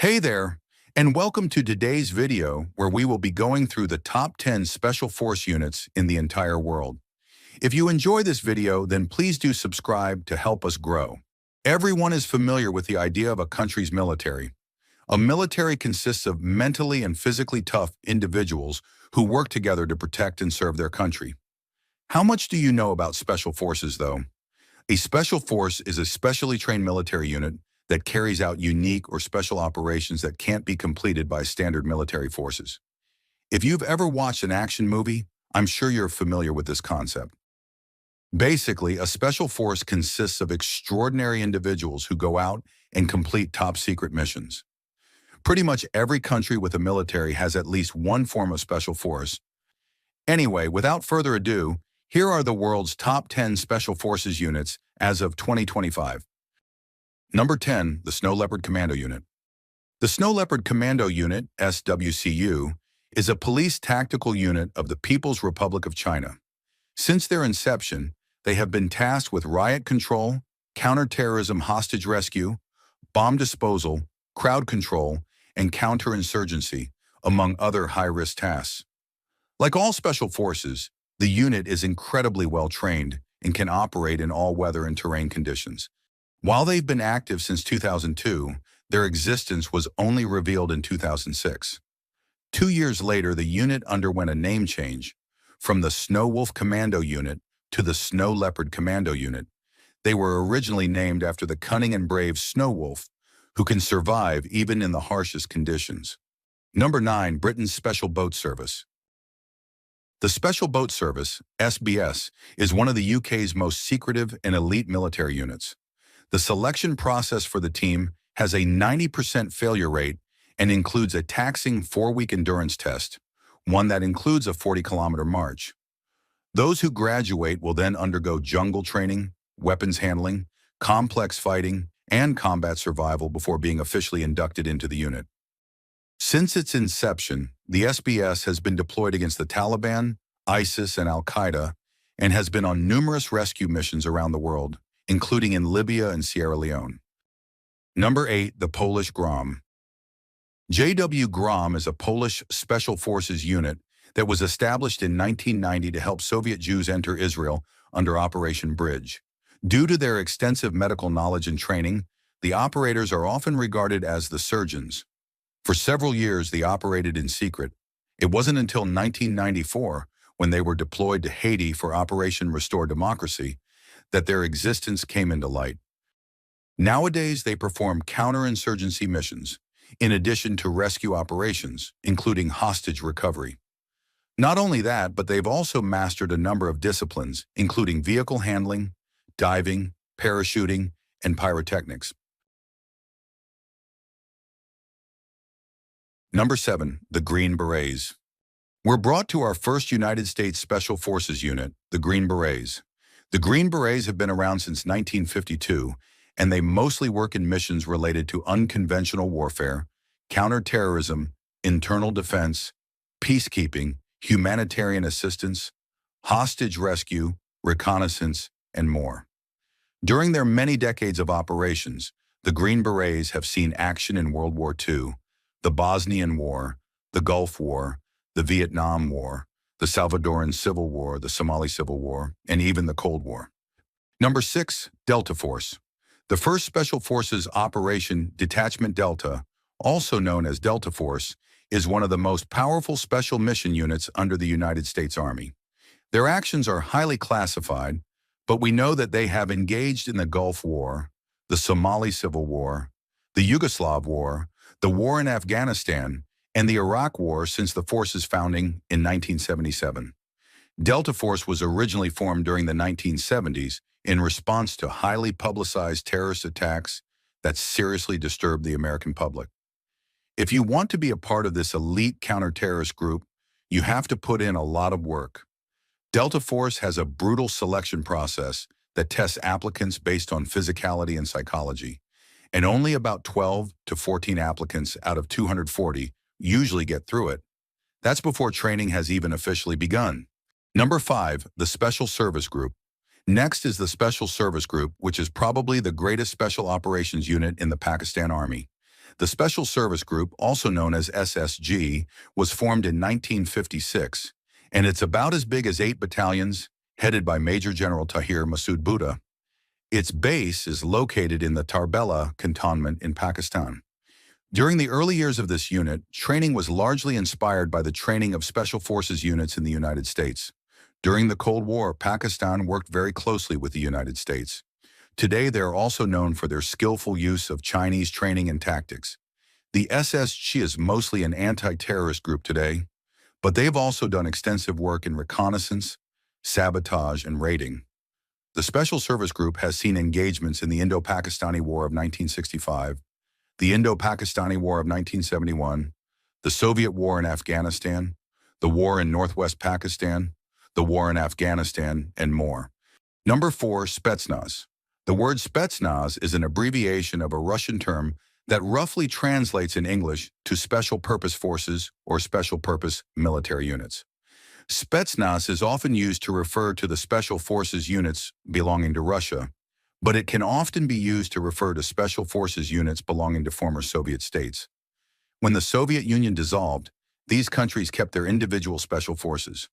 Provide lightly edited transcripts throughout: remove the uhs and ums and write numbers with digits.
Hey there, and welcome to today's video where we will be going through the top 10 special force units in the entire world. If you enjoy this video, then please do subscribe to help us grow. Everyone is familiar with the idea of a country's military. A military consists of mentally and physically tough individuals who work together to protect and serve their country. How much do you know about special forces, though? A special force is a specially trained military unit that carries out unique or special operations that can't be completed by standard military forces. If you've ever watched an action movie, I'm sure you're familiar with this concept. Basically, a special force consists of extraordinary individuals who go out and complete top-secret missions. Pretty much every country with a military has at least one form of special force. Anyway, without further ado, here are the world's top 10 special forces units as of 2025. Number 10, the Snow Leopard Commando Unit. The Snow Leopard Commando Unit, SWCU, is a police tactical unit of the People's Republic of China. Since their inception, they have been tasked with riot control, counterterrorism hostage rescue, bomb disposal, crowd control, and counterinsurgency, among other high-risk tasks. Like all special forces, the unit is incredibly well-trained and can operate in all weather and terrain conditions. While they've been active since 2002, their existence was only revealed in 2006. 2 years later, the unit underwent a name change from the Snow Wolf Commando Unit to the Snow Leopard Commando Unit. They were originally named after the cunning and brave Snow Wolf, who can survive even in the harshest conditions. Number 9, Britain's Special Boat Service. The Special Boat Service, SBS, is one of the UK's most secretive and elite military units. The selection process for the team has a 90% failure rate and includes a taxing 4-week endurance test, one that includes a 40-kilometer march. Those who graduate will then undergo jungle training, weapons handling, complex fighting, and combat survival before being officially inducted into the unit. Since its inception, the SBS has been deployed against the Taliban, ISIS, and Al-Qaeda, and has been on numerous rescue missions around the world, including in Libya and Sierra Leone. Number 8, the Polish GROM. JW GROM is a Polish Special Forces unit that was established in 1990 to help Soviet Jews enter Israel under Operation Bridge. Due to their extensive medical knowledge and training, the operators are often regarded as the surgeons. For several years, they operated in secret. It wasn't until 1994, when they were deployed to Haiti for Operation Restore Democracy, that their existence came into light. Nowadays, they perform counterinsurgency missions, in addition to rescue operations, including hostage recovery. Not only that, but they've also mastered a number of disciplines, including vehicle handling, diving, parachuting, and pyrotechnics. Number 7, the Green Berets. We're brought to our first United States Special Forces unit, the Green Berets. The Green Berets have been around since 1952, and they mostly work in missions related to unconventional warfare, counterterrorism, internal defense, peacekeeping, humanitarian assistance, hostage rescue, reconnaissance, and more. During their many decades of operations, the Green Berets have seen action in World War II, the Bosnian War, the Gulf War, the Vietnam War, the Salvadoran Civil War, the Somali Civil War, and even the Cold War. Number 6, Delta Force. The first Special Forces Operation Detachment Delta, also known as Delta Force, is one of the most powerful special mission units under the United States Army. Their actions are highly classified, but we know that they have engaged in the Gulf War, the Somali Civil War, the Yugoslav War, the war in Afghanistan, and the Iraq War since the force's founding in 1977. Delta Force was originally formed during the 1970s in response to highly publicized terrorist attacks that seriously disturbed the American public. If you want to be a part of this elite counter-terrorist group, you have to put in a lot of work. Delta Force has a brutal selection process that tests applicants based on physicality and psychology, and only about 12 to 14 applicants out of 240 usually get through it. That's before training has even officially begun. Number 5, the Special Service Group. Next is the Special Service Group, which is probably the greatest special operations unit in the Pakistan Army. The Special Service Group, also known as SSG, was formed in 1956, and it's about as big as 8 battalions, headed by Major General Tahir Masood Buddha. Its base is located in the Tarbela cantonment in Pakistan. During the early years of this unit, training was largely inspired by the training of Special Forces units in the United States. During the Cold War, Pakistan worked very closely with the United States. Today, they are also known for their skillful use of Chinese training and tactics. The SSG is mostly an anti-terrorist group today, but they've also done extensive work in reconnaissance, sabotage, and raiding. The Special Service Group has seen engagements in the Indo-Pakistani War of 1965, the Indo-Pakistani War of 1971, the Soviet War in Afghanistan, the war in Northwest Pakistan, the war in Afghanistan, and more. Number 4, Spetsnaz. The word Spetsnaz is an abbreviation of a Russian term that roughly translates in English to Special Purpose Forces or Special Purpose Military Units. Spetsnaz is often used to refer to the Special Forces units belonging to Russia, but it can often be used to refer to Special Forces units belonging to former Soviet states. When the Soviet Union dissolved, these countries kept their individual special forces.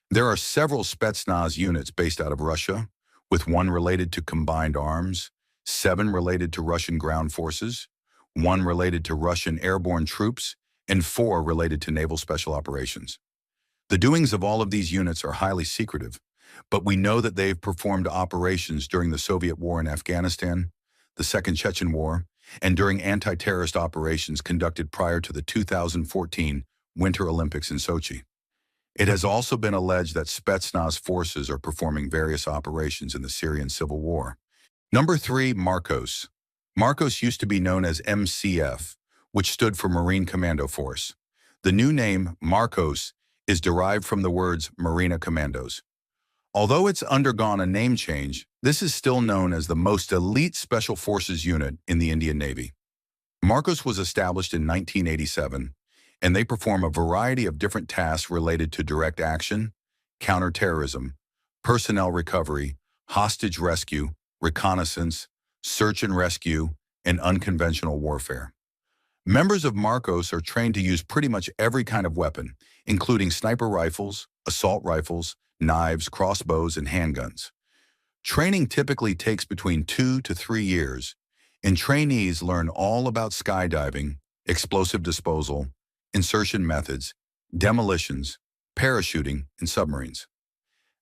There are several Spetsnaz units based out of Russia, with 1 related to combined arms, 7 related to Russian ground forces, 1 related to Russian airborne troops, and 4 related to naval special operations. The doings of all of these units are highly secretive, but we know that they've performed operations during the Soviet War in Afghanistan, the Second Chechen War, and during anti-terrorist operations conducted prior to the 2014 Winter Olympics in Sochi. It has also been alleged that Spetsnaz forces are performing various operations in the Syrian civil war. Number 3, Marcos. Marcos used to be known as MCF, which stood for Marine Commando Force. The new name, Marcos, is derived from the words Marina Commandos. Although it's undergone a name change, this is still known as the most elite Special Forces unit in the Indian Navy. Marcos was established in 1987, and they perform a variety of different tasks related to direct action, counterterrorism, personnel recovery, hostage rescue, reconnaissance, search and rescue, and unconventional warfare. Members of Marcos are trained to use pretty much every kind of weapon, including sniper rifles, assault rifles, knives, crossbows, and handguns. Training typically takes between 2 to 3 years, and trainees learn all about skydiving, explosive disposal, insertion methods, demolitions, parachuting, and submarines.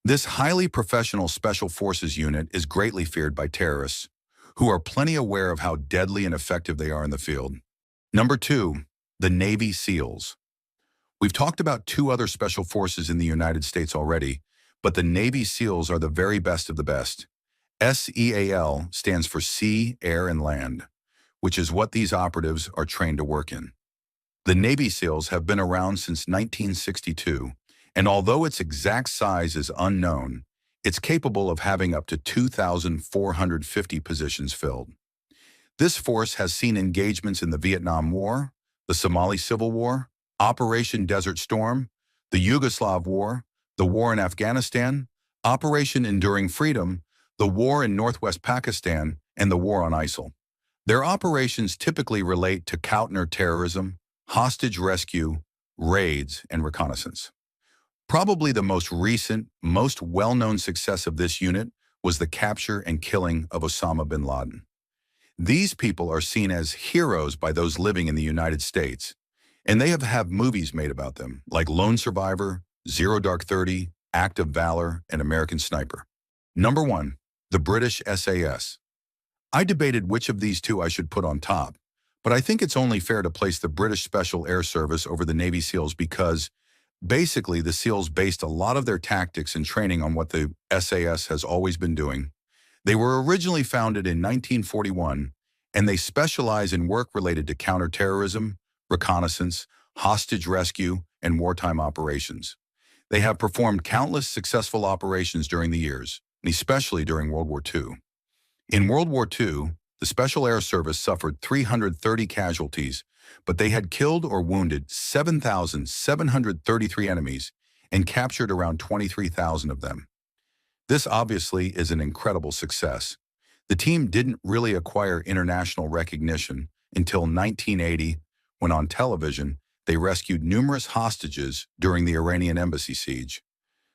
This highly professional Special Forces unit is greatly feared by terrorists, who are plenty aware of how deadly and effective they are in the field. Number 2, the Navy SEALs. We've talked about 2 other special forces in the United States already, but the Navy SEALs are the very best of the best. SEAL stands for Sea, Air, and Land, which is what these operatives are trained to work in. The Navy SEALs have been around since 1962, and although its exact size is unknown, it's capable of having up to 2,450 positions filled. This force has seen engagements in the Vietnam War, the Somali Civil War, Operation Desert Storm, the Yugoslav War, the war in Afghanistan, Operation Enduring Freedom, the war in Northwest Pakistan, and the war on ISIL. Their operations typically relate to counter-terrorism, hostage rescue, raids, and reconnaissance. Probably the most recent, most well-known success of this unit was the capture and killing of Osama bin Laden. These people are seen as heroes by those living in the United States, and they have had movies made about them, like Lone Survivor, Zero Dark 30, Act of Valor, and American Sniper. Number 1, the British SAS. I debated which of these 2 I should put on top, but I think it's only fair to place the British Special Air Service over the Navy SEALs because, basically, the SEALs based a lot of their tactics and training on what the SAS has always been doing. They were originally founded in 1941, and they specialize in work related to counterterrorism, reconnaissance, hostage rescue, and wartime operations. They have performed countless successful operations during the years, and especially during World War II. In World War II, the Special Air Service suffered 330 casualties, but they had killed or wounded 7,733 enemies and captured around 23,000 of them. This obviously is an incredible success. The team didn't really acquire international recognition until 1980, when on television, they rescued numerous hostages during the Iranian embassy siege.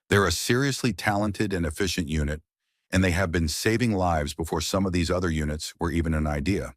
They're a seriously talented and efficient unit, and they have been saving lives before some of these other units were even an idea.